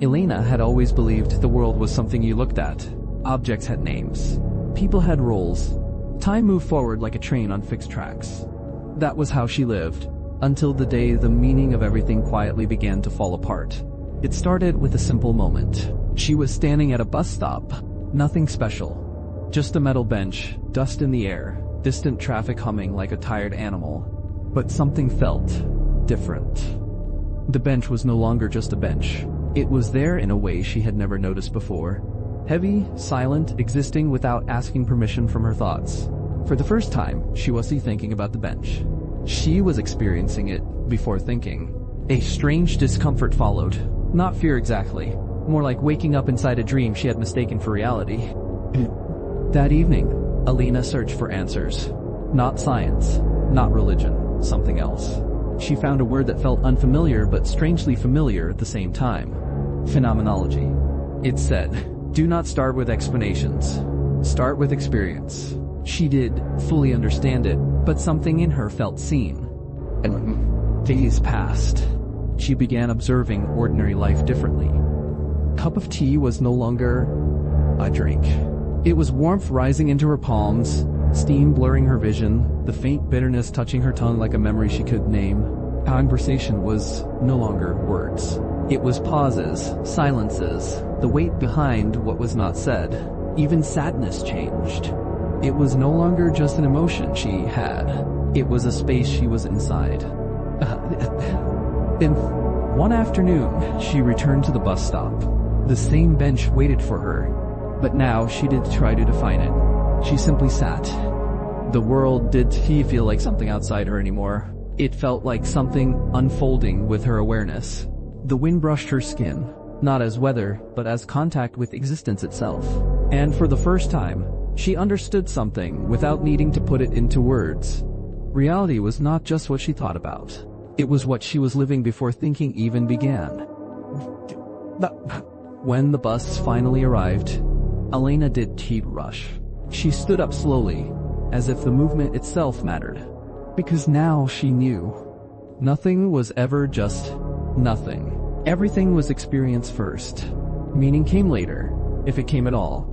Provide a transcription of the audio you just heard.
Elena had always believed the world was something you looked at. Objects had names. People had roles. Time moved forward like a train on fixed tracks. That was how she lived, until the day the meaning of everything quietly began to fall apart. It started with a simple moment. She was standing at a bus stop. Nothing special. Just a metal bench, dust in the air, distant traffic humming like a tired animal. But something felt different. The bench was no longer just a bench. It was there in a way she had never noticed before. Heavy, silent, existing without asking permission from her thoughts. For the first time, she wasn't thinking about the bench. She was experiencing it before thinking. A strange discomfort followed. Not fear exactly. More like waking up inside a dream she had mistaken for reality. That evening, Elena searched for answers. Not science, not religion, something else. She found a word that felt unfamiliar but strangely familiar at the same time. Phenomenology. It said, do not start with explanations. Start with experience. She did fully understand it, but something in her felt seen. And days passed. She began observing ordinary life differently. Cup of tea was no longer a drink. It was warmth rising into her palms, steam blurring her vision, the faint bitterness touching her tongue like a memory she could name. Conversation was no longer words. It was pauses, silences, the weight behind what was not said. Even sadness changed. It was no longer just an emotion she had. It was a space she was inside. Then, one afternoon, she returned to the bus stop. The same bench waited for her, but now she didn't try to define it. She simply sat. The world didn't feel like something outside her anymore. It felt like something unfolding with her awareness. The wind brushed her skin, not as weather, but as contact with existence itself. And for the first time, she understood something without needing to put it into words. Reality was not just what she thought about. It was what she was living before thinking even began. When the bus finally arrived, Elena didn't rush. She stood up slowly, as if the movement itself mattered. Because now she knew. Nothing was ever just nothing. Everything was experience first. Meaning came later, if it came at all.